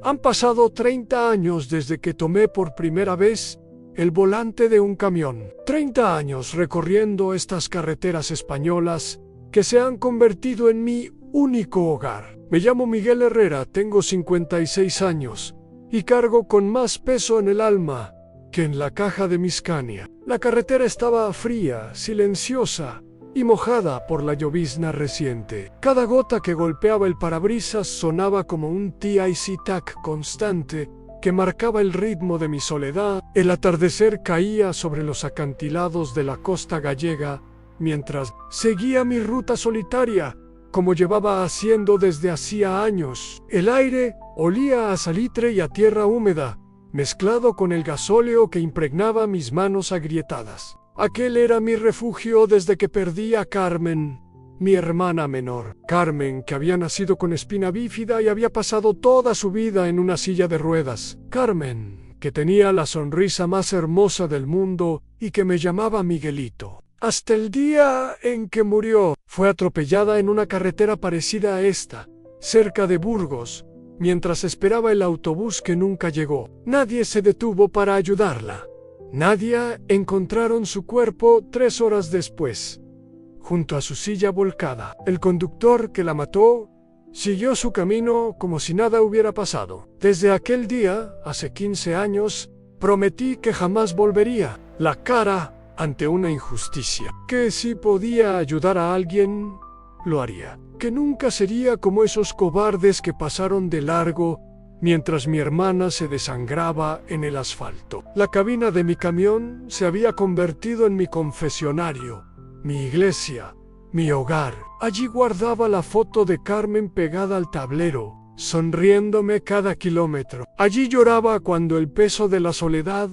Han pasado 30 años desde que tomé por primera vez el volante de un camión. 30 años recorriendo estas carreteras españolas que se han convertido en mi único hogar. Me llamo Miguel Herrera, tengo 56 años y cargo con más peso en el alma que en la caja de mi Scania. La carretera estaba fría, silenciosa y mojada por la llovizna reciente. Cada gota que golpeaba el parabrisas sonaba como un tic-tac constante que marcaba el ritmo de mi soledad. El atardecer caía sobre los acantilados de la costa gallega mientras seguía mi ruta solitaria, como llevaba haciendo desde hacía años. El aire olía a salitre y a tierra húmeda, mezclado con el gasóleo que impregnaba mis manos agrietadas. Aquel era mi refugio desde que perdí a Carmen, mi hermana menor. Carmen, que había nacido con espina bífida y había pasado toda su vida en una silla de ruedas. Carmen, que tenía la sonrisa más hermosa del mundo y que me llamaba Miguelito. Hasta el día en que murió, fue atropellada en una carretera parecida a esta, cerca de Burgos, mientras esperaba el autobús que nunca llegó. Nadie se detuvo para ayudarla. Nadie encontraron su cuerpo 3 horas después, junto a su silla volcada. El conductor que la mató siguió su camino como si nada hubiera pasado. Desde aquel día, hace 15 años, prometí que jamás volvería la cara ante una injusticia. Que si podía ayudar a alguien, lo haría. Que nunca sería como esos cobardes que pasaron de largo mientras mi hermana se desangraba en el asfalto. La cabina de mi camión se había convertido en mi confesionario, mi iglesia, mi hogar. Allí guardaba la foto de Carmen pegada al tablero, sonriéndome cada kilómetro. Allí lloraba cuando el peso de la soledad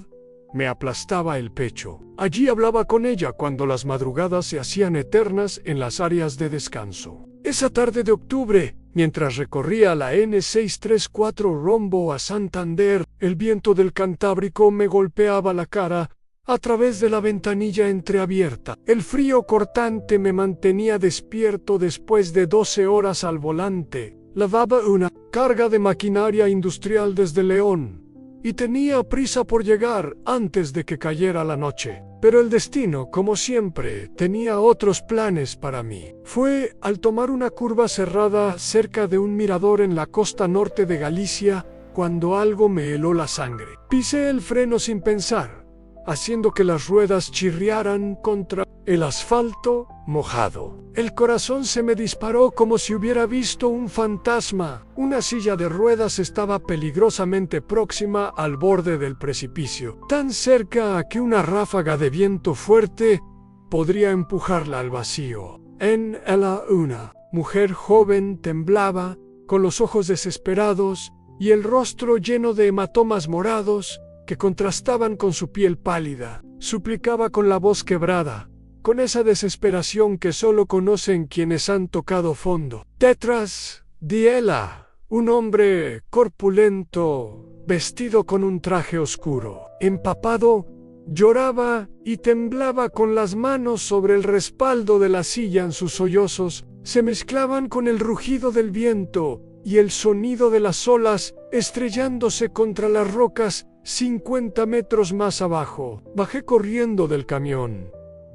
me aplastaba el pecho. Allí hablaba con ella cuando las madrugadas se hacían eternas en las áreas de descanso. Esa tarde de octubre, mientras recorría la N634 rumbo a Santander, el viento del Cantábrico me golpeaba la cara a través de la ventanilla entreabierta. El frío cortante me mantenía despierto después de 12 horas al volante. Lavaba una carga de maquinaria industrial desde León y tenía prisa por llegar antes de que cayera la noche. Pero el destino, como siempre, tenía otros planes para mí. Fue al tomar una curva cerrada cerca de un mirador en la costa norte de Galicia cuando algo me heló la sangre. Pisé el freno sin pensar, haciendo que las ruedas chirriaran contra el asfalto mojado. El corazón se me disparó como si hubiera visto un fantasma. Una silla de ruedas estaba peligrosamente próxima al borde del precipicio, tan cerca a que una ráfaga de viento fuerte podría empujarla al vacío. En ella una mujer joven temblaba, con los ojos desesperados y el rostro lleno de hematomas morados que contrastaban con su piel pálida. Suplicaba con la voz quebrada, con esa desesperación que solo conocen quienes han tocado fondo. Detrás de ella, un hombre corpulento, vestido con un traje oscuro, empapado, lloraba y temblaba con las manos sobre el respaldo de la silla. En sus sollozos se mezclaban con el rugido del viento y el sonido de las olas estrellándose contra las rocas 50 metros más abajo. Bajé corriendo del camión,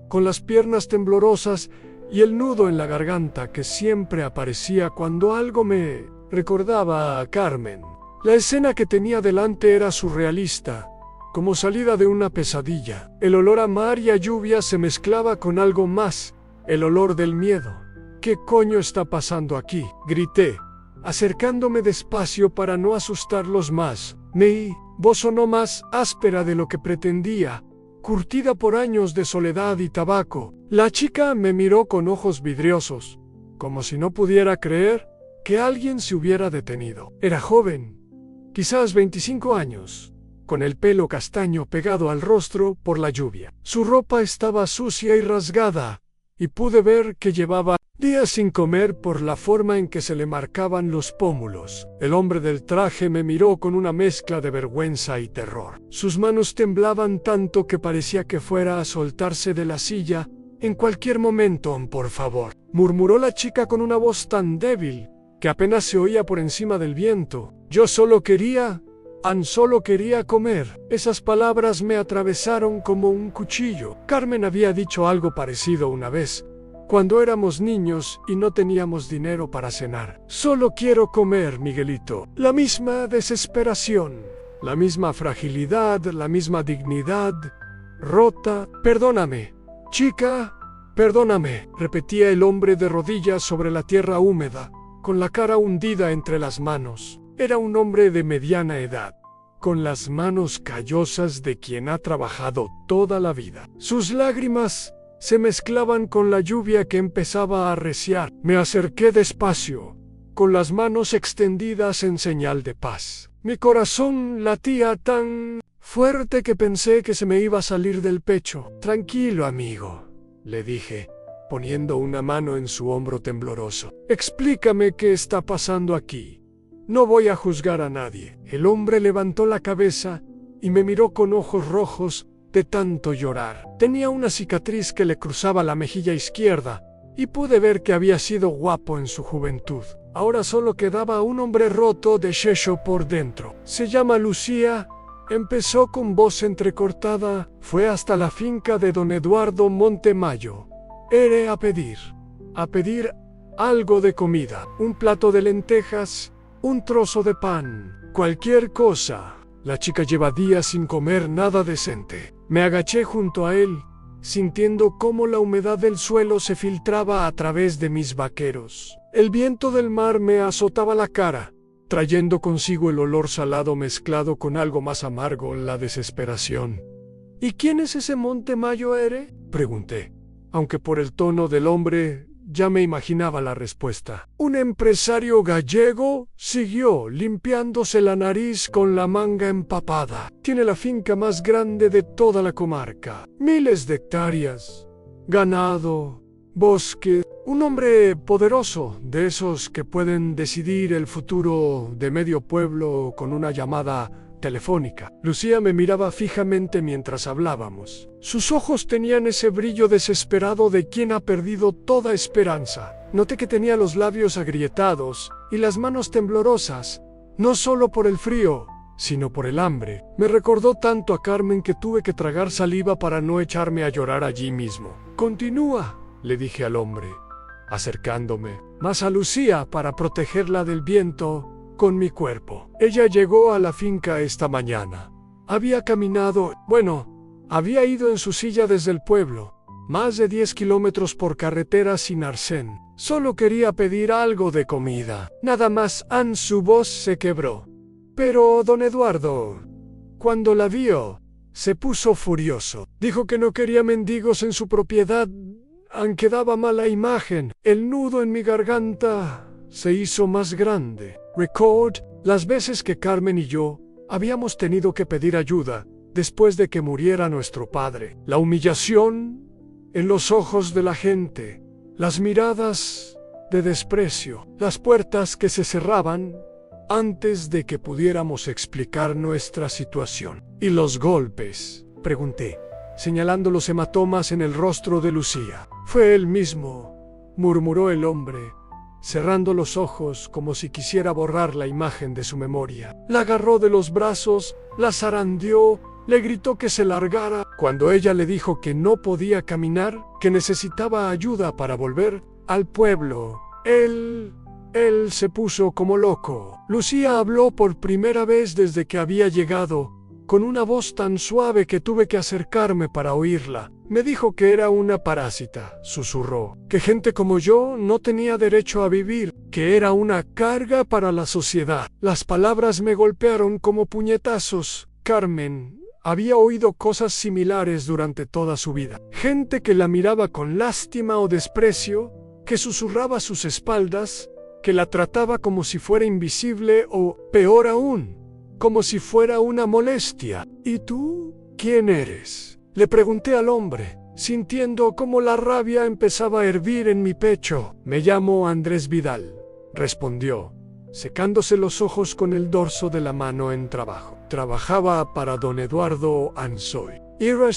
con las piernas temblorosas y el nudo en la garganta que siempre aparecía cuando algo me recordaba a Carmen. La escena que tenía delante era surrealista, como salida de una pesadilla. El olor a mar y a lluvia se mezclaba con algo más, el olor del miedo. ¿Qué coño está pasando aquí?, grité, acercándome despacio para no asustarlos más. Mi voz sonó más áspera de lo que pretendía, curtida por años de soledad y tabaco. La chica me miró con ojos vidriosos, como si no pudiera creer que alguien se hubiera detenido. Era joven, quizás 25 años, con el pelo castaño pegado al rostro por la lluvia. Su ropa estaba sucia y rasgada, y pude ver que llevaba días sin comer por la forma en que se le marcaban los pómulos. El hombre del traje me miró con una mezcla de vergüenza y terror. Sus manos temblaban tanto que parecía que fuera a soltarse de la silla en cualquier momento. «Por favor», murmuró la chica con una voz tan débil que apenas se oía por encima del viento. Solo quería comer. Esas palabras me atravesaron como un cuchillo. Carmen había dicho algo parecido una vez, cuando éramos niños y no teníamos dinero para cenar. Solo quiero comer, Miguelito. La misma desesperación, la misma fragilidad, la misma dignidad rota. Perdóname, chica, perdóname, repetía el hombre de rodillas sobre la tierra húmeda, con la cara hundida entre las manos. Era un hombre de mediana edad, con las manos callosas de quien ha trabajado toda la vida. Sus lágrimas se mezclaban con la lluvia que empezaba a arreciar. Me acerqué despacio, con las manos extendidas en señal de paz. Mi corazón latía tan fuerte que pensé que se me iba a salir del pecho. Tranquilo, amigo, le dije, poniendo una mano en su hombro tembloroso. Explícame qué está pasando aquí. No voy a juzgar a nadie. El hombre levantó la cabeza y me miró con ojos rojos de tanto llorar. Tenía una cicatriz que le cruzaba la mejilla izquierda y pude ver que había sido guapo en su juventud. Ahora solo quedaba un hombre roto de yeso por dentro. Se llama Lucía, empezó con voz entrecortada. Fue hasta la finca de don Eduardo Montemayor. Iré a pedir algo de comida, un plato de lentejas, un trozo de pan, cualquier cosa. La chica lleva días sin comer nada decente. Me agaché junto a él, sintiendo cómo la humedad del suelo se filtraba a través de mis vaqueros. El viento del mar me azotaba la cara, trayendo consigo el olor salado mezclado con algo más amargo, la desesperación. ¿Y quién es ese Montemayor? Pregunté, aunque por el tono del hombre ya me imaginaba la respuesta. Un empresario gallego, siguió, limpiándose la nariz con la manga empapada. Tiene la finca más grande de toda la comarca. Miles de hectáreas, ganado, bosque. Un hombre poderoso, de esos que pueden decidir el futuro de medio pueblo con una llamada telefónica. Lucía me miraba fijamente mientras hablábamos. Sus ojos tenían ese brillo desesperado de quien ha perdido toda esperanza. Noté que tenía los labios agrietados y las manos temblorosas, no solo por el frío, sino por el hambre. Me recordó tanto a Carmen que tuve que tragar saliva para no echarme a llorar allí mismo. Continúa, le dije al hombre, acercándome más a Lucía para protegerla del viento con mi cuerpo. Ella llegó a la finca esta mañana. Había ido en su silla desde el pueblo, más de 10 kilómetros por carretera sin arcén. Solo quería pedir algo de comida. Nada más. Su voz se quebró. Pero don Eduardo, cuando la vio, se puso furioso. Dijo que no quería mendigos en su propiedad, aunque daba mala imagen. El nudo en mi garganta se hizo más grande. Las veces que Carmen y yo habíamos tenido que pedir ayuda después de que muriera nuestro padre. La humillación en los ojos de la gente, las miradas de desprecio, las puertas que se cerraban antes de que pudiéramos explicar nuestra situación. ¿Y los golpes?, pregunté, señalando los hematomas en el rostro de Lucía. Fue él mismo, murmuró el hombre, cerrando los ojos como si quisiera borrar la imagen de su memoria. La agarró de los brazos, la zarandeó, le gritó que se largara. Cuando ella le dijo que no podía caminar, que necesitaba ayuda para volver al pueblo, él se puso como loco. Lucía habló por primera vez desde que había llegado, con una voz tan suave que tuve que acercarme para oírla. Me dijo que era una parásita, susurró, que gente como yo no tenía derecho a vivir, que era una carga para la sociedad. Las palabras me golpearon como puñetazos. Carmen había oído cosas similares durante toda su vida. Gente que la miraba con lástima o desprecio, que susurraba a sus espaldas, que la trataba como si fuera invisible o, peor aún, como si fuera una molestia. ¿Y tú? ¿Quién eres?, le pregunté al hombre, sintiendo cómo la rabia empezaba a hervir en mi pecho. Me llamo Andrés Vidal, respondió, secándose los ojos con el dorso de la mano en trabajo. Trabajaba para don Eduardo Anzoy. Era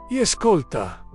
y escolta.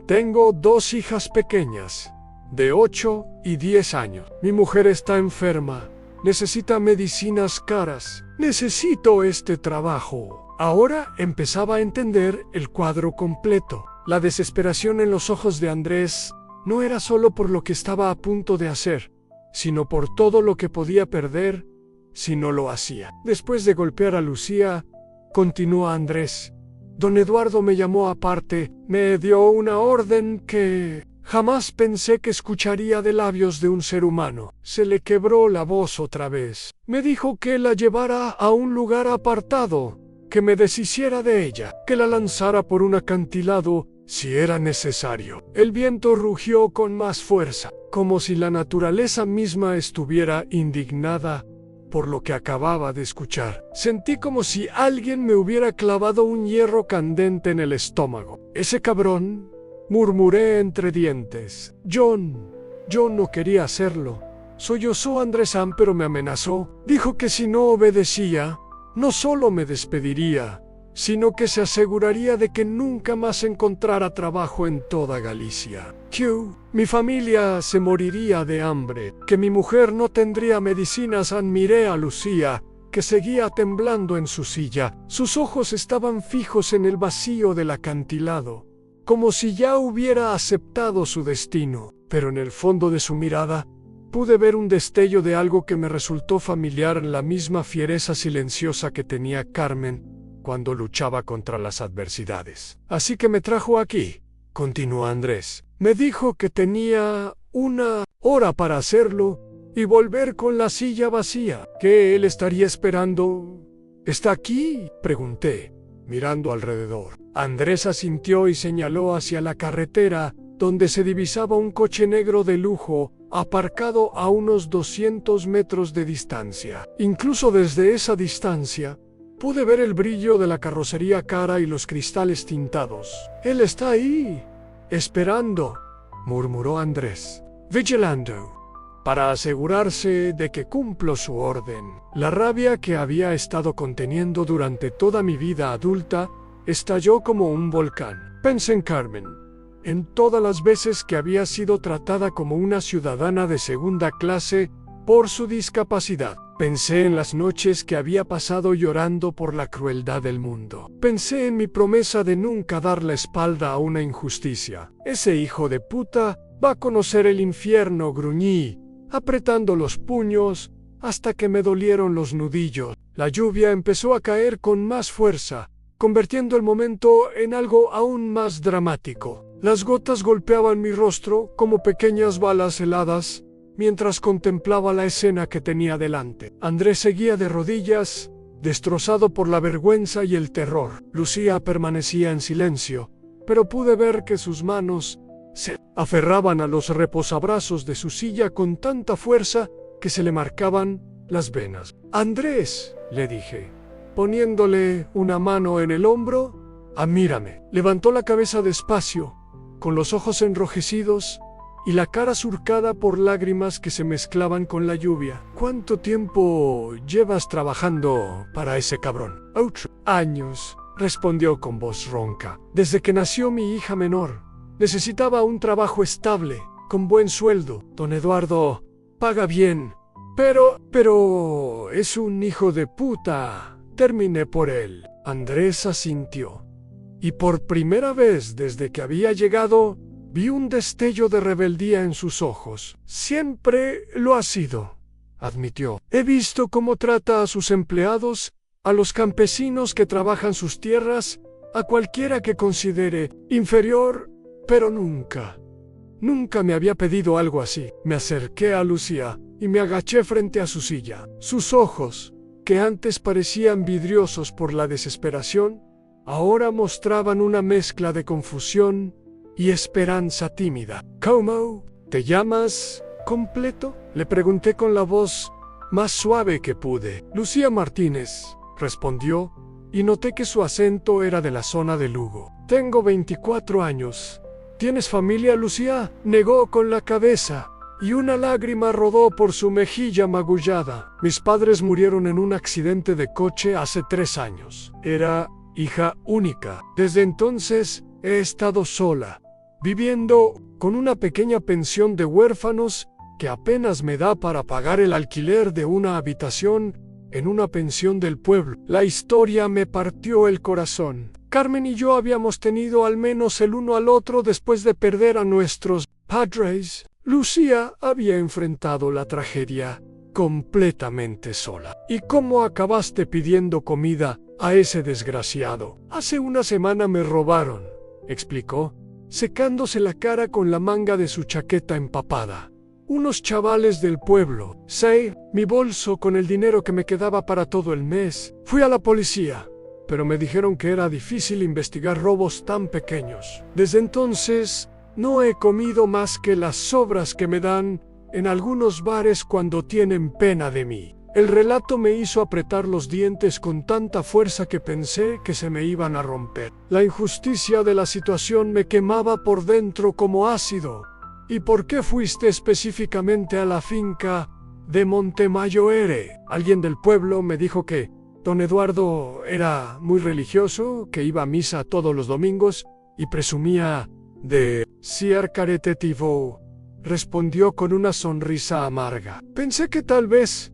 Tengo 2 hijas pequeñas, de 8 y 10 años. Mi mujer está enferma. Necesita medicinas caras. Necesito este trabajo. Ahora empezaba a entender el cuadro completo. La desesperación en los ojos de Andrés no era solo por lo que estaba a punto de hacer, sino por todo lo que podía perder si no lo hacía. Después de golpear a Lucía, continuó Andrés, don Eduardo me llamó aparte, me dio una orden que jamás pensé que escucharía de labios de un ser humano. Se le quebró la voz otra vez. Me dijo que la llevara a un lugar apartado, que me deshiciera de ella, que la lanzara por un acantilado si era necesario. El viento rugió con más fuerza, como si la naturaleza misma estuviera indignada por lo que acababa de escuchar. Sentí como si alguien me hubiera clavado un hierro candente en el estómago. Ese cabrón, murmuré entre dientes. John no quería hacerlo. Sollozó Andrés pero me amenazó. Dijo que si no obedecía, no solo me despediría, sino que se aseguraría de que nunca más encontrara trabajo en toda Galicia. Mi familia se moriría de hambre, que mi mujer no tendría medicinas. Admiré a Lucía, que seguía temblando en su silla. Sus ojos estaban fijos en el vacío del acantilado, como si ya hubiera aceptado su destino, pero en el fondo de su mirada pude ver un destello de algo que me resultó familiar, la misma fiereza silenciosa que tenía Carmen cuando luchaba contra las adversidades. Así que me trajo aquí, continuó Andrés. Me dijo que tenía 1 hora para hacerlo y volver con la silla vacía, que él estaría esperando. ¿Está aquí?, pregunté, mirando alrededor. Andrés asintió y señaló hacia la carretera, donde se divisaba un coche negro de lujo, aparcado a unos 200 metros de distancia. Incluso desde esa distancia, pude ver el brillo de la carrocería cara y los cristales tintados. Él está ahí, esperando, murmuró Andrés, vigilando, para asegurarse de que cumplo su orden. La rabia que había estado conteniendo durante toda mi vida adulta estalló como un volcán. Pensé en Carmen, en todas las veces que había sido tratada como una ciudadana de segunda clase por su discapacidad. Pensé en las noches que había pasado llorando por la crueldad del mundo. Pensé en mi promesa de nunca dar la espalda a una injusticia. Ese hijo de puta va a conocer el infierno, gruñí, apretando los puños hasta que me dolieron los nudillos. La lluvia empezó a caer con más fuerza, convirtiendo el momento en algo aún más dramático. Las gotas golpeaban mi rostro como pequeñas balas heladas, mientras contemplaba la escena que tenía delante. Andrés seguía de rodillas, destrozado por la vergüenza y el terror. Lucía permanecía en silencio, pero pude ver que sus manos se aferraban a los reposabrazos de su silla con tanta fuerza que se le marcaban las venas. Andrés, le dije, poniéndole una mano en el hombro, mírame. Levantó la cabeza despacio, con los ojos enrojecidos y la cara surcada por lágrimas que se mezclaban con la lluvia. ¿Cuánto tiempo llevas trabajando para ese cabrón? 8 años, respondió con voz ronca. Desde que nació mi hija menor. Necesitaba un trabajo estable, con buen sueldo. Don Eduardo paga bien, pero es un hijo de puta. Terminé por él. Andrés asintió. Y por primera vez desde que había llegado, vi un destello de rebeldía en sus ojos. Siempre lo ha sido, admitió. He visto cómo trata a sus empleados, a los campesinos que trabajan sus tierras, a cualquiera que considere inferior, pero nunca me había pedido algo así. Me acerqué a Lucía y me agaché frente a su silla. Sus ojos, que antes parecían vidriosos por la desesperación, ahora mostraban una mezcla de confusión y esperanza tímida. ¿Cómo te llamas completo?, le pregunté con la voz más suave que pude. Lucía Martínez, respondió, y noté que su acento era de la zona de Lugo. Tengo 24 años. ¿Tienes familia, Lucía?, negó con la cabeza, y una lágrima rodó por su mejilla magullada. Mis padres murieron en un accidente de coche hace 3 años. Era hija única. Desde entonces he estado sola, viviendo con una pequeña pensión de huérfanos que apenas me da para pagar el alquiler de una habitación en una pensión del pueblo. La historia me partió el corazón. Carmen y yo habíamos tenido al menos el uno al otro después de perder a nuestros padres. Lucía había enfrentado la tragedia completamente sola. ¿Y cómo acabaste pidiendo comida a ese desgraciado? Hace una semana me robaron, explicó, secándose la cara con la manga de su chaqueta empapada. Unos chavales del pueblo. Sé, mi bolso con el dinero que me quedaba para todo el mes. Fui a la policía, pero me dijeron que era difícil investigar robos tan pequeños. Desde entonces, no he comido más que las sobras que me dan en algunos bares cuando tienen pena de mí. El relato me hizo apretar los dientes con tanta fuerza que pensé que se me iban a romper. La injusticia de la situación me quemaba por dentro como ácido. ¿Y por qué fuiste específicamente a la finca de Montemayor? Alguien del pueblo me dijo que don Eduardo era muy religioso, que iba a misa todos los domingos y presumía de ser caritativo, respondió con una sonrisa amarga. Pensé que tal vez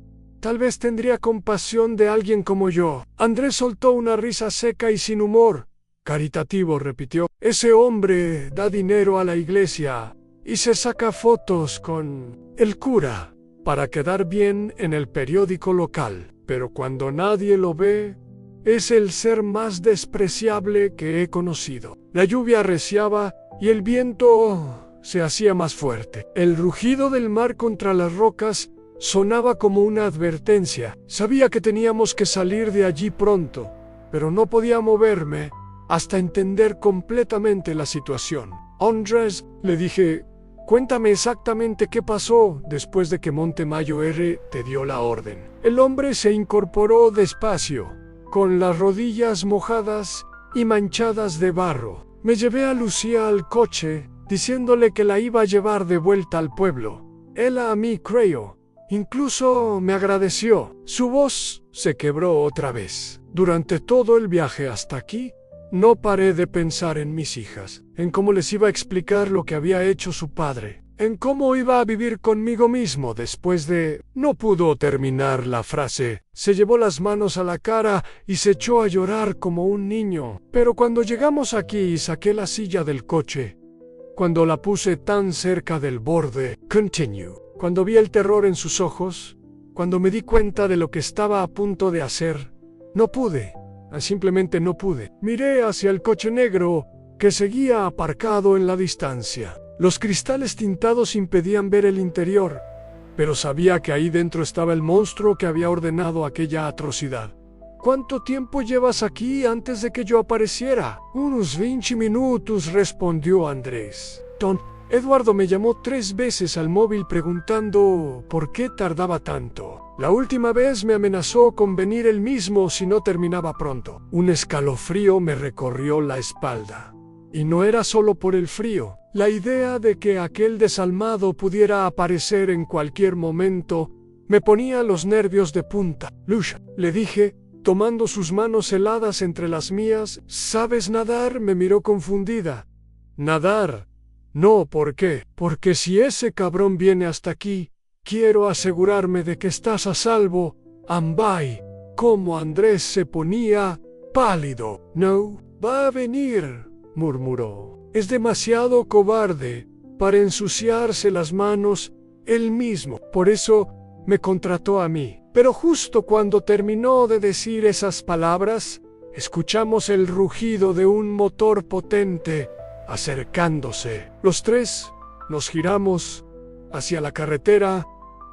tendría compasión de alguien como yo. Andrés soltó una risa seca y sin humor. Caritativo, repitió. Ese hombre da dinero a la iglesia y se saca fotos con el cura para quedar bien en el periódico local. Pero cuando nadie lo ve, es el ser más despreciable que he conocido. La lluvia arreciaba y el viento se hacía más fuerte. El rugido del mar contra las rocas sonaba como una advertencia. Sabía que teníamos que salir de allí pronto, pero no podía moverme hasta entender completamente la situación. Andrés, le dije, cuéntame exactamente qué pasó después de que Montemayor te dio la orden. El hombre se incorporó despacio, con las rodillas mojadas y manchadas de barro. Me llevé a Lucía al coche, diciéndole que la iba a llevar de vuelta al pueblo. Él a mí, creo. Incluso me agradeció. Su voz se quebró otra vez. Durante todo el viaje hasta aquí, no paré de pensar en mis hijas, en cómo les iba a explicar lo que había hecho su padre, en cómo iba a vivir conmigo mismo después de... No pudo terminar la frase. Se llevó las manos a la cara y se echó a llorar como un niño. Pero cuando llegamos aquí y saqué la silla del coche, cuando la puse tan cerca del borde, cuando vi el terror en sus ojos, cuando me di cuenta de lo que estaba a punto de hacer, no pude. Simplemente no pude. Miré hacia el coche negro que seguía aparcado en la distancia. Los cristales tintados impedían ver el interior, pero sabía que ahí dentro estaba el monstruo que había ordenado aquella atrocidad. ¿Cuánto tiempo llevas aquí antes de que yo apareciera? Unos 20 minutos, respondió Andrés. Eduardo me llamó 3 veces al móvil preguntando por qué tardaba tanto. La última vez me amenazó con venir él mismo si no terminaba pronto. Un escalofrío me recorrió la espalda. Y no era solo por el frío. La idea de que aquel desalmado pudiera aparecer en cualquier momento me ponía los nervios de punta. Lucia, le dije, tomando sus manos heladas entre las mías. ¿Sabes nadar? Me miró confundida. ¿Nadar? No, ¿por qué? Porque si ese cabrón viene hasta aquí, quiero asegurarme de que estás a salvo. Ambay, como Andrés se ponía pálido. No, va a venir, murmuró. Es demasiado cobarde para ensuciarse las manos él mismo. Por eso me contrató a mí. Pero justo cuando terminó de decir esas palabras, escuchamos el rugido de un motor potente acercándose. Los 3 nos giramos hacia la carretera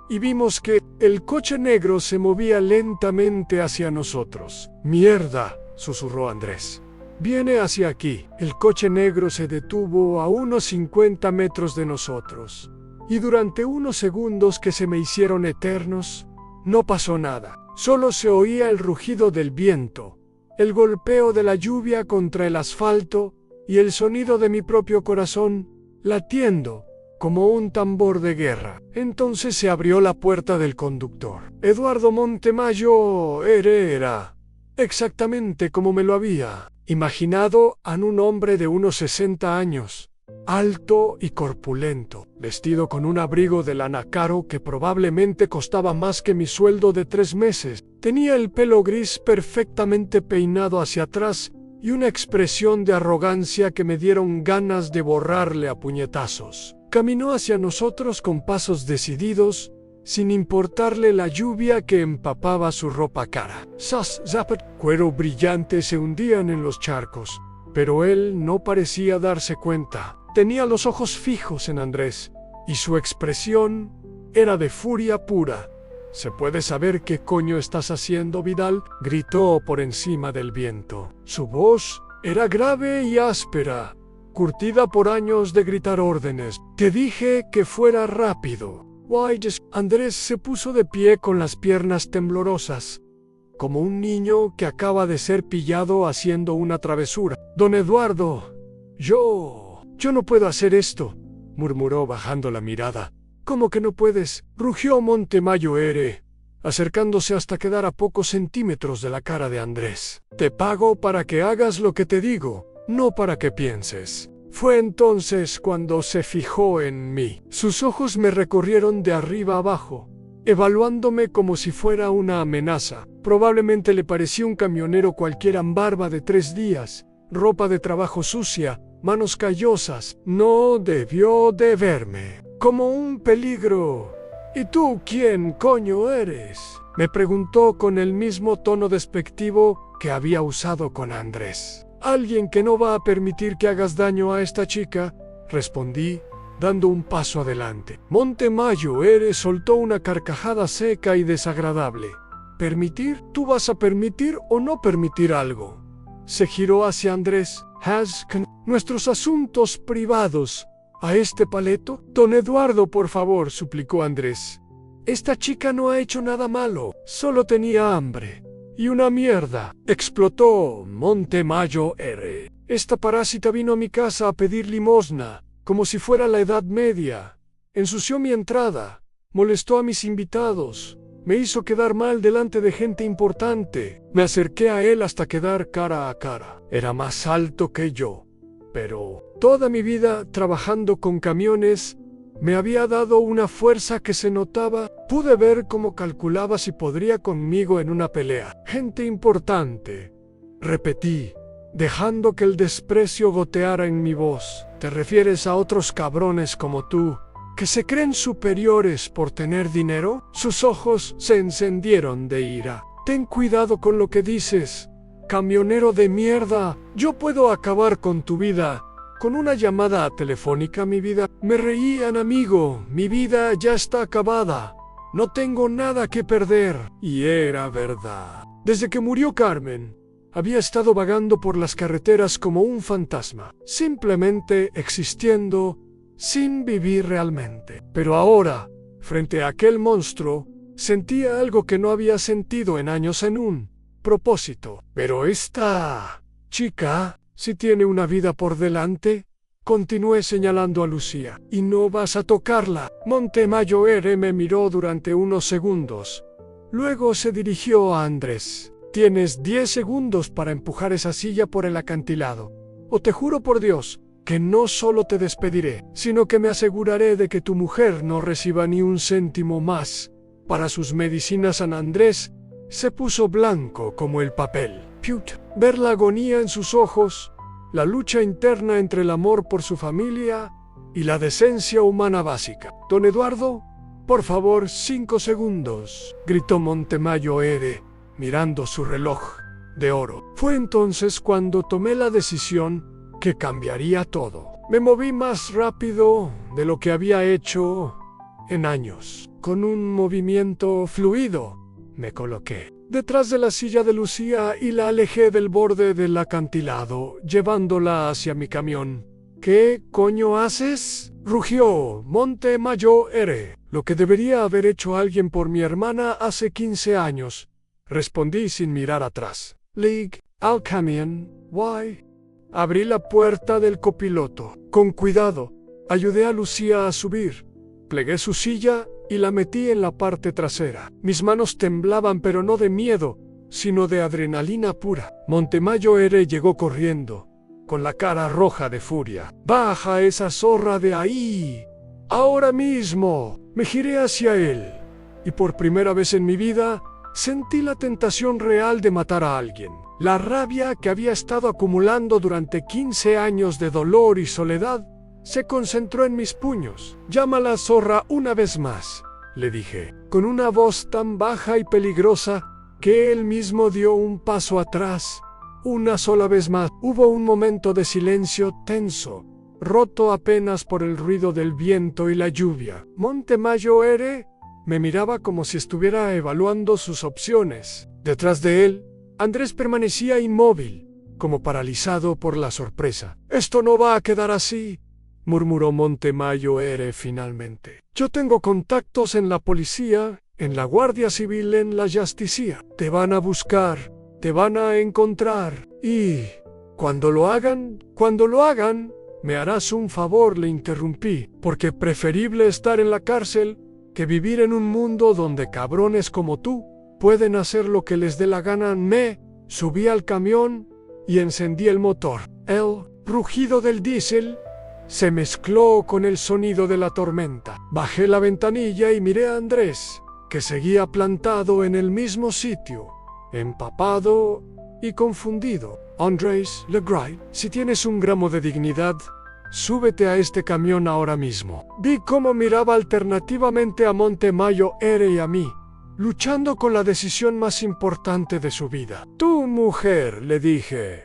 y vimos que el coche negro se movía lentamente hacia nosotros. «Mierda», susurró Andrés. «Viene hacia aquí». El coche negro se detuvo a unos 50 metros de nosotros, y durante unos segundos que se me hicieron eternos, no pasó nada. Solo se oía el rugido del viento, el golpeo de la lluvia contra el asfalto y el sonido de mi propio corazón latiendo como un tambor de guerra. Entonces se abrió la puerta del conductor. Eduardo Montemayor era exactamente como me lo había imaginado, a un hombre de unos 60 años, alto y corpulento, vestido con un abrigo de lana caro que probablemente costaba más que mi sueldo de 3 meses. Tenía el pelo gris perfectamente peinado hacia atrás y una expresión de arrogancia que me dieron ganas de borrarle a puñetazos. Caminó hacia nosotros con pasos decididos, sin importarle la lluvia que empapaba su ropa cara. Zas, zapper, cuero brillante se hundían en los charcos, pero él no parecía darse cuenta. Tenía los ojos fijos en Andrés, y su expresión era de furia pura. ¿Se puede saber qué coño estás haciendo, Vidal?, gritó por encima del viento. Su voz era grave y áspera, curtida por años de gritar órdenes. Te dije que fuera rápido. Andrés se puso de pie con las piernas temblorosas, como un niño que acaba de ser pillado haciendo una travesura. Don Eduardo, yo no puedo hacer esto, murmuró bajando la mirada. ¿Cómo que no puedes?, rugió Montemayor, acercándose hasta quedar a pocos centímetros de la cara de Andrés. Te pago para que hagas lo que te digo, no para que pienses. Fue entonces cuando se fijó en mí. Sus ojos me recorrieron de arriba abajo, evaluándome como si fuera una amenaza. Probablemente le parecía un camionero cualquiera en barba de 3 días, ropa de trabajo sucia, manos callosas. No debió de verme como un peligro. ¿Y tú quién coño eres?, me preguntó con el mismo tono despectivo que había usado con Andrés. Alguien que no va a permitir que hagas daño a esta chica, respondí, dando un paso adelante. Montemayor soltó una carcajada seca y desagradable. ¿Permitir? ¿Tú vas a permitir o no permitir algo? Se giró hacia Andrés. Nuestros asuntos privados. ¿A este paleto? Don Eduardo, por favor, suplicó Andrés. Esta chica no ha hecho nada malo, solo tenía hambre. Y una mierda, explotó Montemayor. Esta parásita vino a mi casa a pedir limosna, como si fuera la Edad Media. Ensució mi entrada, molestó a mis invitados, me hizo quedar mal delante de gente importante. Me acerqué a él hasta quedar cara a cara. Era más alto que yo, pero toda mi vida trabajando con camiones me había dado una fuerza que se notaba. Pude ver cómo calculaba si podría conmigo en una pelea. Gente importante, repetí, dejando que el desprecio goteara en mi voz. ¿Te refieres a otros cabrones como tú, que se creen superiores por tener dinero? Sus ojos se encendieron de ira. Ten cuidado con lo que dices, camionero de mierda. Yo puedo acabar con tu vida con una llamada telefónica. Mi vida, me reían, amigo, mi vida ya está acabada. No tengo nada que perder. Y era verdad. Desde que murió Carmen, había estado vagando por las carreteras como un fantasma, simplemente existiendo, sin vivir realmente. Pero ahora, frente a aquel monstruo, sentía algo que no había sentido en años, en un propósito. Pero esta chica sí tiene una vida por delante, continué señalando a Lucía. Y no vas a tocarla. Montemayor me miró durante unos segundos. Luego se dirigió a Andrés. Tienes 10 segundos para empujar esa silla por el acantilado. O te juro por Dios que no solo te despediré, sino que me aseguraré de que tu mujer no reciba ni un céntimo más para sus medicinas. San Andrés se puso blanco como el papel. Ver la agonía en sus ojos, la lucha interna entre el amor por su familia y la decencia humana básica. Don Eduardo, por favor, 5 segundos, gritó Montemayor, mirando su reloj de oro. Fue entonces cuando tomé la decisión que cambiaría todo. Me moví más rápido de lo que había hecho en años. Con un movimiento fluido, me coloqué detrás de la silla de Lucía y la alejé del borde del acantilado, llevándola hacia mi camión. ¿Qué coño haces?, rugió Montemayor. Lo que debería haber hecho alguien por mi hermana hace 15 años, respondí sin mirar atrás. League, al camión, why? Abrí la puerta del copiloto. Con cuidado, ayudé a Lucía a subir. Plegué su silla y la metí en la parte trasera. Mis manos temblaban, pero no de miedo, sino de adrenalina pura. Montemayor llegó corriendo, con la cara roja de furia. «¡Baja esa zorra de ahí! ¡Ahora mismo!». Me giré hacia él, y por primera vez en mi vida sentí la tentación real de matar a alguien. La rabia que había estado acumulando durante 15 años de dolor y soledad se concentró en mis puños. «Llámala zorra una vez más», le dije, con una voz tan baja y peligrosa que él mismo dio un paso atrás. Una sola vez más. Hubo un momento de silencio tenso, roto apenas por el ruido del viento y la lluvia. Montemayor me miraba como si estuviera evaluando sus opciones. Detrás de él, Andrés permanecía inmóvil, como paralizado por la sorpresa. «Esto no va a quedar así», murmuró Montemayor finalmente. «Yo tengo contactos en la policía, en la Guardia Civil, en la Justicia. Te van a buscar, te van a encontrar. Y cuando lo hagan, me harás un favor», le interrumpí, «porque preferible estar en la cárcel que vivir en un mundo donde cabrones como tú pueden hacer lo que les dé la gana». Me subí al camión y encendí el motor. El rugido del diésel se mezcló con el sonido de la tormenta. Bajé la ventanilla y miré a Andrés, que seguía plantado en el mismo sitio, empapado y confundido. «Andrés Legray, si tienes un gramo de dignidad, súbete a este camión ahora mismo». Vi cómo miraba alternativamente a Montemayor y a mí, luchando con la decisión más importante de su vida. «Tu mujer», le dije,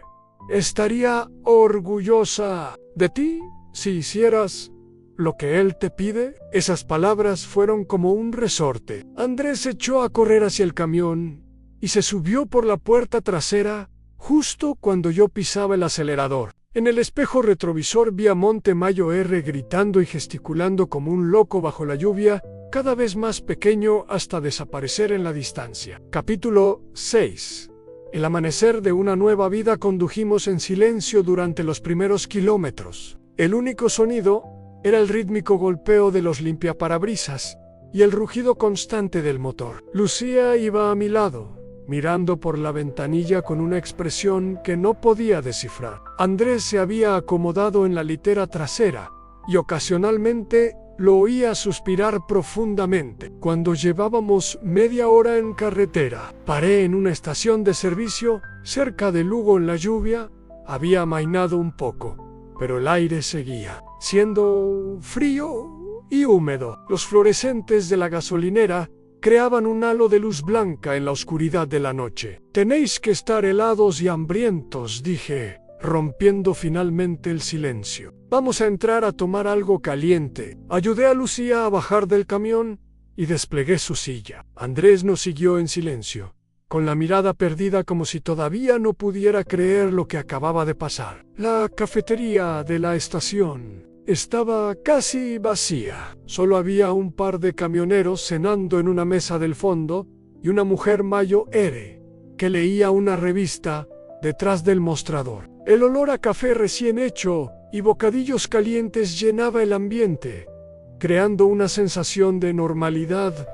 «estaría orgullosa de ti si hicieras lo que él te pide». Esas palabras fueron como un resorte. Andrés se echó a correr hacia el camión y se subió por la puerta trasera justo cuando yo pisaba el acelerador. En el espejo retrovisor vi a Montemayor gritando y gesticulando como un loco bajo la lluvia, cada vez más pequeño hasta desaparecer en la distancia. Capítulo 6. El amanecer de una nueva vida. Condujimos en silencio durante los primeros kilómetros. El único sonido era el rítmico golpeo de los limpiaparabrisas y el rugido constante del motor. Lucía iba a mi lado, mirando por la ventanilla con una expresión que no podía descifrar. Andrés se había acomodado en la litera trasera y ocasionalmente lo oía suspirar profundamente. Cuando llevábamos media hora en carretera, paré en una estación de servicio cerca de Lugo. En la lluvia había amainado un poco, pero el aire seguía siendo frío y húmedo. Los fluorescentes de la gasolinera creaban un halo de luz blanca en la oscuridad de la noche. «Tenéis que estar helados y hambrientos», dije, rompiendo finalmente el silencio. «Vamos a entrar a tomar algo caliente». Ayudé a Lucía a bajar del camión y desplegué su silla. Andrés nos siguió en silencio, con la mirada perdida, como si todavía no pudiera creer lo que acababa de pasar. La cafetería de la estación estaba casi vacía. Solo había un par de camioneros cenando en una mesa del fondo y una mujer mayor que leía una revista detrás del mostrador. El olor a café recién hecho y bocadillos calientes llenaba el ambiente, creando una sensación de normalidad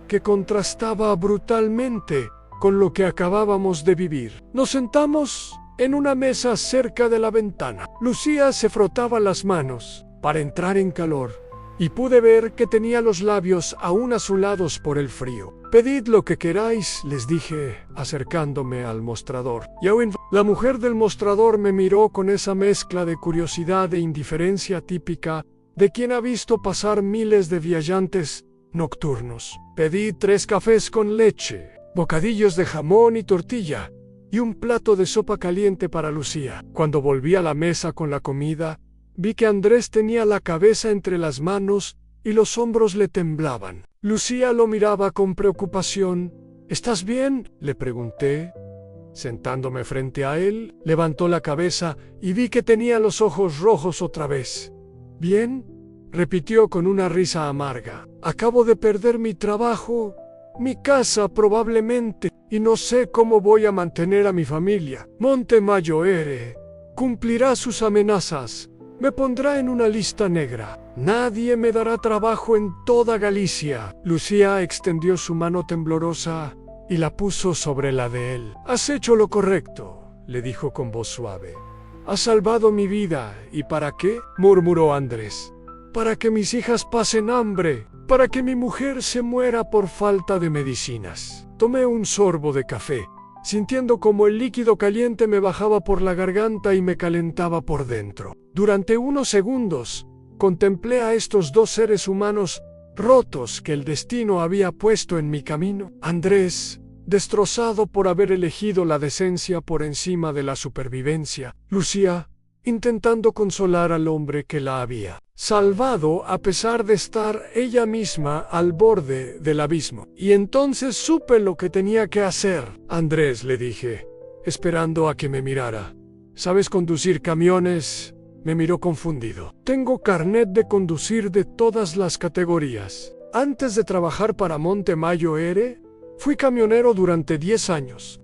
que contrastaba brutalmente con lo que acabábamos de vivir. Nos sentamos en una mesa cerca de la ventana. Lucía se frotaba las manos para entrar en calor y pude ver que tenía los labios aún azulados por el frío. «Pedid lo que queráis», les dije, acercándome al mostrador. La mujer del mostrador me miró con esa mezcla de curiosidad e indiferencia típica de quien ha visto pasar miles de viajantes nocturnos. Pedí 3 cafés con leche, bocadillos de jamón y tortilla, y un plato de sopa caliente para Lucía. Cuando volví a la mesa con la comida, vi que Andrés tenía la cabeza entre las manos y los hombros le temblaban. Lucía lo miraba con preocupación. «¿Estás bien?», le pregunté. Sentándome frente a él, levantó la cabeza y vi que tenía los ojos rojos otra vez. «¿Bien?», repitió con una risa amarga. «Acabo de perder mi trabajo, mi casa probablemente, y no sé cómo voy a mantener a mi familia. Montemayor cumplirá sus amenazas. Me pondrá en una lista negra. Nadie me dará trabajo en toda Galicia». Lucía extendió su mano temblorosa y la puso sobre la de él. «Has hecho lo correcto», le dijo con voz suave. Has salvado mi vida. ¿Y para qué? Murmuró Andrés. Para que mis hijas pasen hambre, para que mi mujer se muera por falta de medicinas. Tomé un sorbo de café, sintiendo como el líquido caliente me bajaba por la garganta y me calentaba por dentro. Durante unos segundos, contemplé a estos dos seres humanos rotos que el destino había puesto en mi camino. Andrés, destrozado por haber elegido la decencia por encima de la supervivencia. Lucía, intentando consolar al hombre que la había salvado a pesar de estar ella misma al borde del abismo. Y entonces supe lo que tenía que hacer. Andrés, le dije, esperando a que me mirara. ¿Sabes conducir camiones? Me miró confundido. Tengo carnet de conducir de todas las categorías. Antes de trabajar para Montemayor R, fui camionero durante 10 años.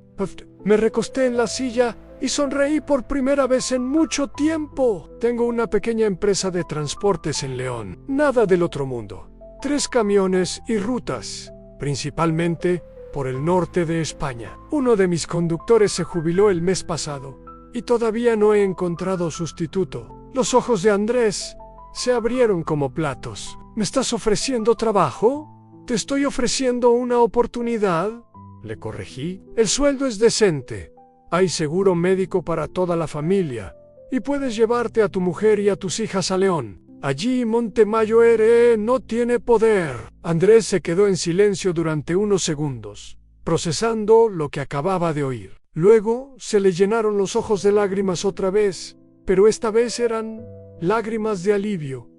Me recosté en la silla y sonreí por primera vez en mucho tiempo. Tengo una pequeña empresa de transportes en León. Nada del otro mundo. 3 camiones y rutas, principalmente por el norte de España. Uno de mis conductores se jubiló el mes pasado y todavía no he encontrado sustituto. Los ojos de Andrés se abrieron como platos. ¿Me estás ofreciendo trabajo? Te estoy ofreciendo una oportunidad, le corregí. El sueldo es decente. Hay seguro médico para toda la familia y puedes llevarte a tu mujer y a tus hijas a León. Allí Montemayor R no tiene poder. Andrés se quedó en silencio durante unos segundos, procesando lo que acababa de oír. Luego se le llenaron los ojos de lágrimas otra vez, pero esta vez eran lágrimas de alivio.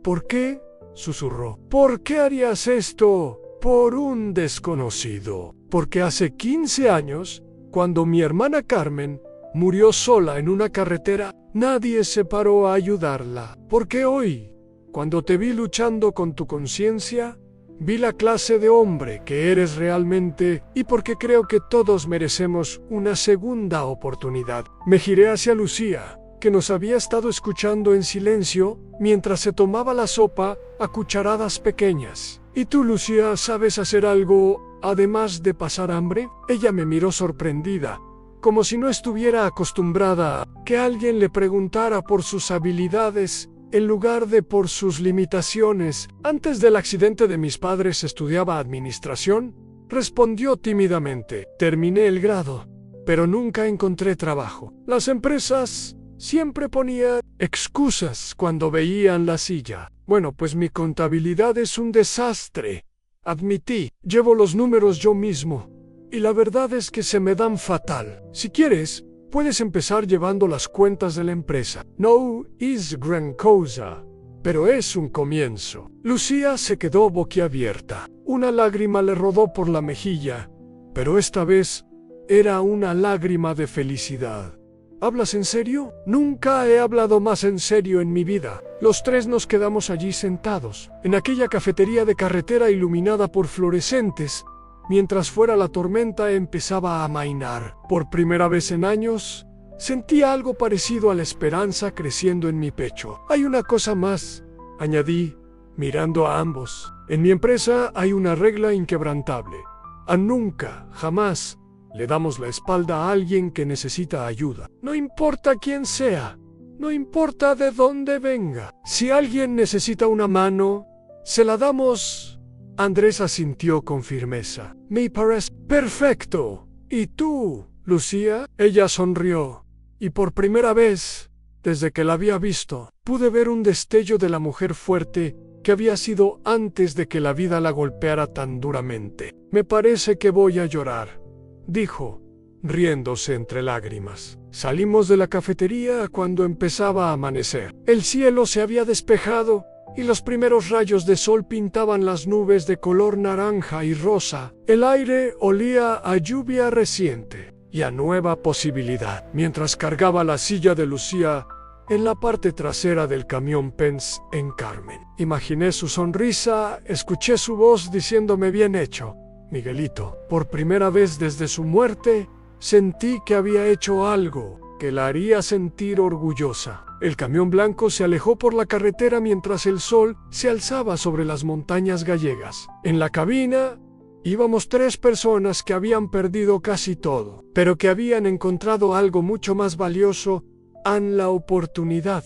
¿Por qué?, susurró. ¿Por qué harías esto por un desconocido? Porque hace 15 años, cuando mi hermana Carmen murió sola en una carretera, nadie se paró a ayudarla. Porque hoy, cuando te vi luchando con tu conciencia, vi la clase de hombre que eres realmente, y porque creo que todos merecemos una segunda oportunidad. Me giré hacia Lucía, que nos había estado escuchando en silencio mientras se tomaba la sopa a cucharadas pequeñas. ¿Y tú, Lucía, sabes hacer algo además de pasar hambre? Ella me miró sorprendida, como si no estuviera acostumbrada a que alguien le preguntara por sus habilidades en lugar de por sus limitaciones. Antes del accidente de mis padres estudiaba administración, respondió tímidamente. Terminé el grado, pero nunca encontré trabajo. Las empresas siempre ponían excusas cuando veían la silla. Bueno, pues mi contabilidad es un desastre, admití. Llevo los números yo mismo, y la verdad es que se me dan fatal. Si quieres, puedes empezar llevando las cuentas de la empresa. No es gran cosa, pero es un comienzo. Lucía se quedó boquiabierta. Una lágrima le rodó por la mejilla, pero esta vez era una lágrima de felicidad. ¿Hablas en serio? Nunca he hablado más en serio en mi vida. Los tres nos quedamos allí sentados, en aquella cafetería de carretera iluminada por fluorescentes, mientras fuera la tormenta empezaba a amainar. Por primera vez en años, sentía algo parecido a la esperanza creciendo en mi pecho. Hay una cosa más, añadí, mirando a ambos. En mi empresa hay una regla inquebrantable. A nunca, jamás, le damos la espalda a alguien que necesita ayuda. No importa quién sea, no importa de dónde venga. Si alguien necesita una mano, se la damos. Andrés asintió con firmeza. Me parece perfecto. ¿Y tú, Lucía? Ella sonrió, y por primera vez, desde que la había visto, pude ver un destello de la mujer fuerte que había sido antes de que la vida la golpeara tan duramente. Me parece que voy a llorar, dijo, riéndose entre lágrimas. Salimos de la cafetería cuando empezaba a amanecer. El cielo se había despejado y los primeros rayos de sol pintaban las nubes de color naranja y rosa. El aire olía a lluvia reciente y a nueva posibilidad. Mientras cargaba la silla de Lucía en la parte trasera del camión Pence en Carmen, imaginé su sonrisa, escuché su voz diciéndome: bien hecho, Miguelito. Por primera vez desde su muerte, sentí que había hecho algo que la haría sentir orgullosa. El camión blanco se alejó por la carretera mientras el sol se alzaba sobre las montañas gallegas. En la cabina íbamos 3 personas que habían perdido casi todo, pero que habían encontrado algo mucho más valioso han la oportunidad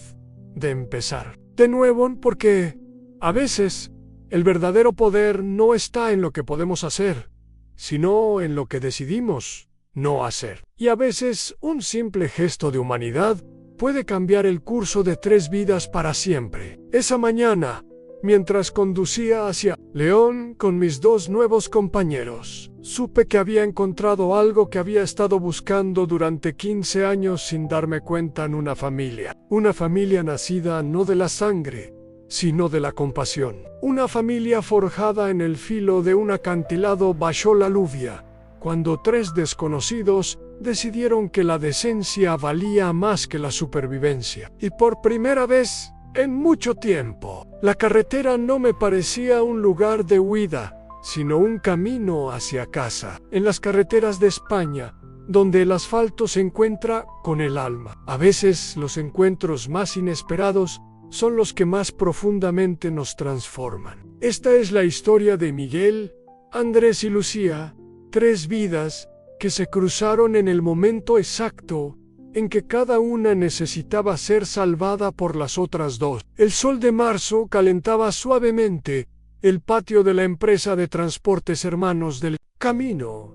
de empezar de nuevo, porque a veces el verdadero poder no está en lo que podemos hacer, sino en lo que decidimos no hacer. Y a veces un simple gesto de humanidad puede cambiar el curso de 3 vidas para siempre. Esa mañana, mientras conducía hacia León con mis 2 nuevos compañeros, supe que había encontrado algo que había estado buscando durante 15 años sin darme cuenta en una familia. Una familia nacida no de la sangre, sino de la compasión. Una familia forjada en el filo de un acantilado bajo la lluvia, cuando 3 desconocidos decidieron que la decencia valía más que la supervivencia. Y por primera vez en mucho tiempo, la carretera no me parecía un lugar de huida, sino un camino hacia casa. En las carreteras de España, donde el asfalto se encuentra con el alma. A veces los encuentros más inesperados son los que más profundamente nos transforman. Esta es la historia de Miguel, Andrés y Lucía, 3 vidas que se cruzaron en el momento exacto en que cada una necesitaba ser salvada por las otras 2. El sol de marzo calentaba suavemente el patio de la empresa de transportes Hermanos del Camino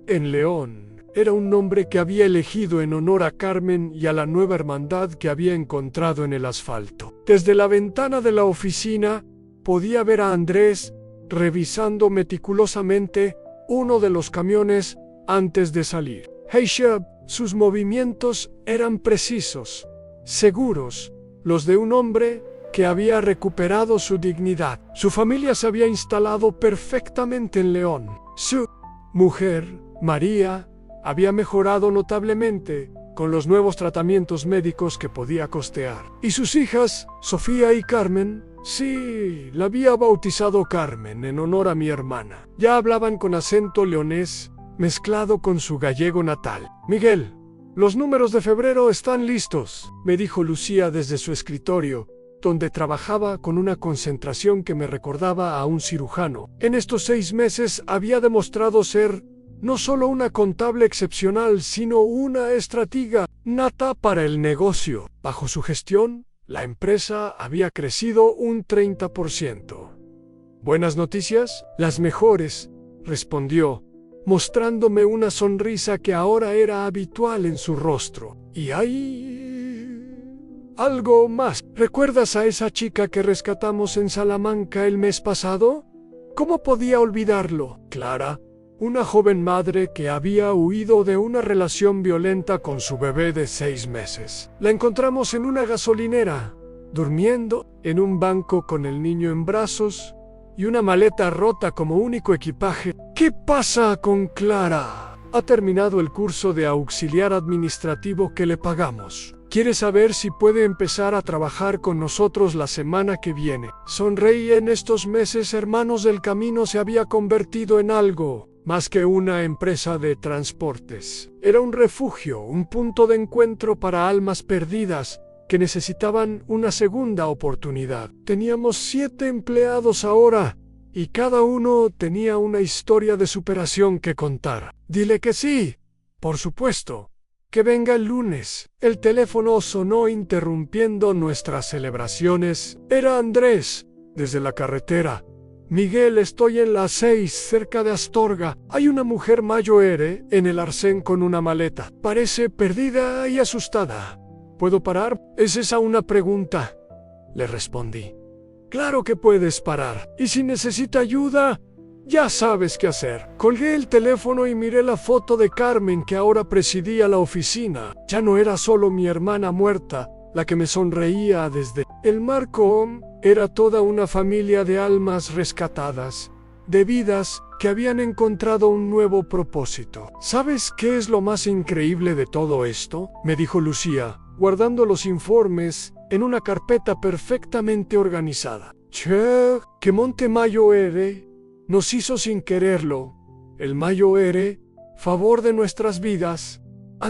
en León. Era un nombre que había elegido en honor a Carmen y a la nueva hermandad que había encontrado en el asfalto. Desde la ventana de la oficina podía ver a Andrés revisando meticulosamente uno de los camiones antes de salir. Sus movimientos eran precisos, seguros, los de un hombre que había recuperado su dignidad. Su familia se había instalado perfectamente en León. Su mujer, María, había mejorado notablemente con los nuevos tratamientos médicos que podía costear. Y sus hijas, Sofía y Carmen, sí, la había bautizado Carmen en honor a mi hermana. Ya hablaban con acento leonés, mezclado con su gallego natal. Miguel, los números de febrero están listos, me dijo Lucía desde su escritorio, donde trabajaba con una concentración que me recordaba a un cirujano. En estos 6 meses había demostrado ser no solo una contable excepcional, sino una estratega nata para el negocio. Bajo su gestión, la empresa había crecido un 30%. ¿Buenas noticias? Las mejores, respondió, mostrándome una sonrisa que ahora era habitual en su rostro. Y hay algo más. ¿Recuerdas a esa chica que rescatamos en Salamanca el mes pasado? ¿Cómo podía olvidarlo? Clara, una joven madre que había huido de una relación violenta con su bebé de 6 meses. La encontramos en una gasolinera, durmiendo en un banco con el niño en brazos y una maleta rota como único equipaje. ¿Qué pasa con Clara? Ha terminado el curso de auxiliar administrativo que le pagamos. Quiere saber si puede empezar a trabajar con nosotros la semana que viene. Sonreí. En estos meses Hermanos del Camino se había convertido en algo más que una empresa de transportes. Era un refugio, un punto de encuentro para almas perdidas que necesitaban una segunda oportunidad. Teníamos 7 empleados ahora, y cada uno tenía una historia de superación que contar. Dile que sí, por supuesto, que venga el lunes. El teléfono sonó interrumpiendo nuestras celebraciones. Era Andrés, desde la carretera. Miguel, estoy en las 6, cerca de Astorga. Hay una mujer mayor en el arcén con una maleta. Parece perdida y asustada. ¿Puedo parar? ¿Es esa una pregunta?, le respondí. Claro que puedes parar. Y si necesita ayuda, ya sabes qué hacer. Colgué el teléfono y miré la foto de Carmen que ahora presidía la oficina. Ya no era solo mi hermana muerta la que me sonreía desde el marco. Era toda una familia de almas rescatadas, de vidas que habían encontrado un nuevo propósito. ¿Sabes qué es lo más increíble de todo esto?, me dijo Lucía, guardando los informes en una carpeta perfectamente organizada. Che, que Montemayor nos hizo sin quererlo. El Mayor, favor de nuestras vidas.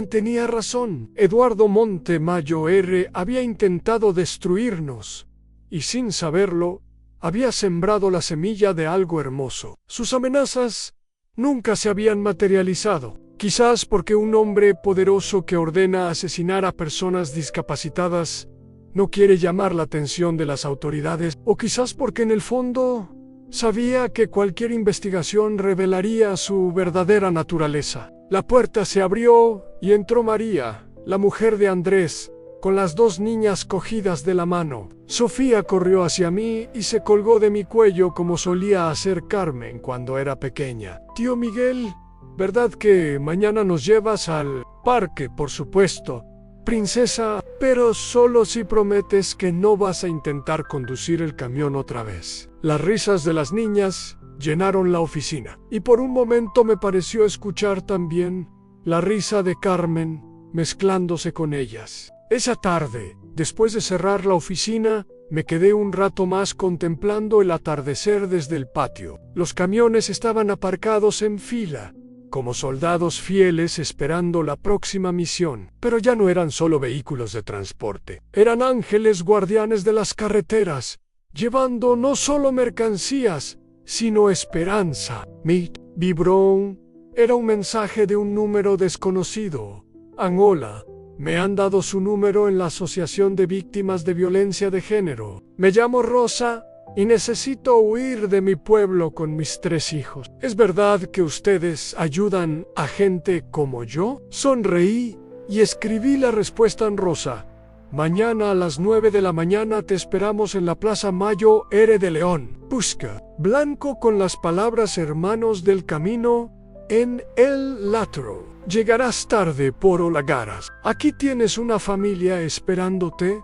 Tenía razón. Eduardo Montemayor había intentado destruirnos, y sin saberlo, había sembrado la semilla de algo hermoso. Sus amenazas nunca se habían materializado. Quizás porque un hombre poderoso que ordena asesinar a personas discapacitadas no quiere llamar la atención de las autoridades, o quizás porque en el fondo sabía que cualquier investigación revelaría su verdadera naturaleza. La puerta se abrió y entró María, la mujer de Andrés, con las dos niñas cogidas de la mano. Sofía corrió hacia mí y se colgó de mi cuello como solía hacer Carmen cuando era pequeña. Tío Miguel, ¿verdad que mañana nos llevas al parque? Por supuesto, princesa, pero solo si prometes que no vas a intentar conducir el camión otra vez. Las risas de las niñas llenaron la oficina, y por un momento me pareció escuchar también la risa de Carmen mezclándose con ellas. Esa tarde, después de cerrar la oficina, me quedé un rato más contemplando el atardecer desde el patio. Los camiones estaban aparcados en fila, como soldados fieles esperando la próxima misión. Pero ya no eran solo vehículos de transporte, eran ángeles guardianes de las carreteras, llevando no solo mercancías, sino esperanza. Meet vibró. Era un mensaje de un número desconocido. Angola. Me han dado su número en la Asociación de Víctimas de Violencia de Género. Me llamo Rosa y necesito huir de mi pueblo con mis 3 hijos. ¿Es verdad que ustedes ayudan a gente como yo? Sonreí y escribí la respuesta en rosa. Mañana a las 9 de la mañana te esperamos en la Plaza Mayo R de León. Busca. Blanco con las palabras hermanos del camino en el latero. Llegarás tarde por Olagaras. Aquí tienes una familia esperándote.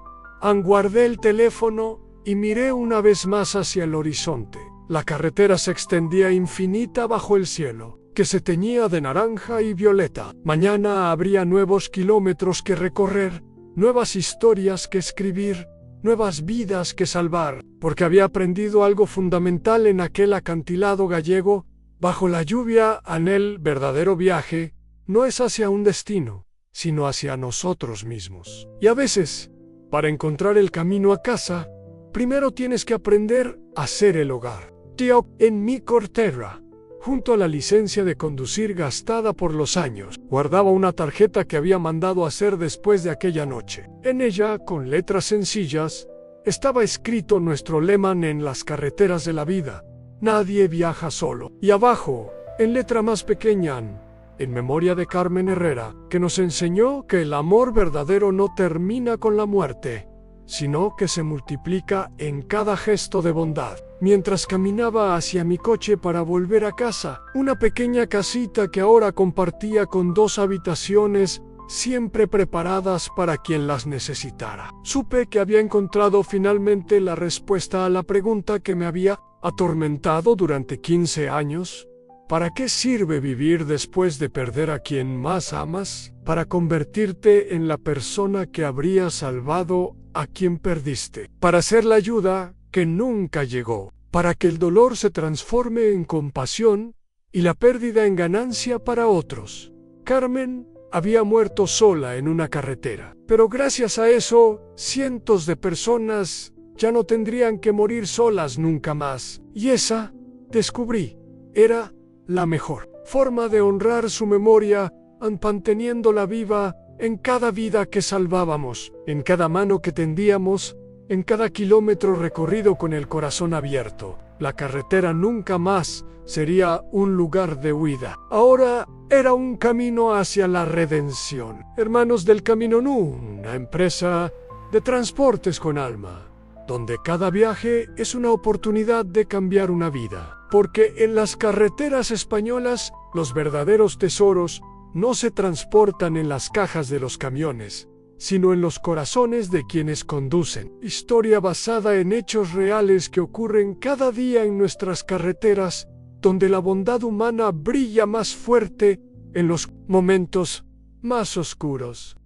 Guardé el teléfono y miré una vez más hacia el horizonte. La carretera se extendía infinita bajo el cielo, que se teñía de naranja y violeta. Mañana habría nuevos kilómetros que recorrer, nuevas historias que escribir, nuevas vidas que salvar, porque había aprendido algo fundamental en aquel acantilado gallego. Bajo la lluvia, el verdadero viaje no es hacia un destino, sino hacia nosotros mismos. Y a veces, para encontrar el camino a casa, primero tienes que aprender a ser el hogar. Tío, en mi cartera, junto a la licencia de conducir gastada por los años, guardaba una tarjeta que había mandado hacer después de aquella noche. En ella, con letras sencillas, estaba escrito nuestro lema en las carreteras de la vida: nadie viaja solo. Y abajo, en letra más pequeña, en memoria de Carmen Herrera, que nos enseñó que el amor verdadero no termina con la muerte, sino que se multiplica en cada gesto de bondad. Mientras caminaba hacia mi coche para volver a casa, una pequeña casita que ahora compartía con 2 habitaciones, siempre preparadas para quien las necesitara. Supe que había encontrado finalmente la respuesta a la pregunta que me había atormentado durante 15 años. ¿Para qué sirve vivir después de perder a quien más amas? Para convertirte en la persona que habría salvado a quien perdiste. Para ser la ayuda que nunca llegó. Para que el dolor se transforme en compasión y la pérdida en ganancia para otros. Carmen había muerto sola en una carretera. Pero gracias a eso, cientos de personas ya no tendrían que morir solas nunca más. Y esa, descubrí, era la mejor forma de honrar su memoria, manteniéndola viva en cada vida que salvábamos, en cada mano que tendíamos, en cada kilómetro recorrido con el corazón abierto. La carretera nunca más sería un lugar de huida. Ahora era un camino hacia la redención. Hermanos del Camino Nu, una empresa de transportes con alma, donde cada viaje es una oportunidad de cambiar una vida. Porque en las carreteras españolas, los verdaderos tesoros no se transportan en las cajas de los camiones, sino en los corazones de quienes conducen. Historia basada en hechos reales que ocurren cada día en nuestras carreteras, donde la bondad humana brilla más fuerte en los momentos más oscuros.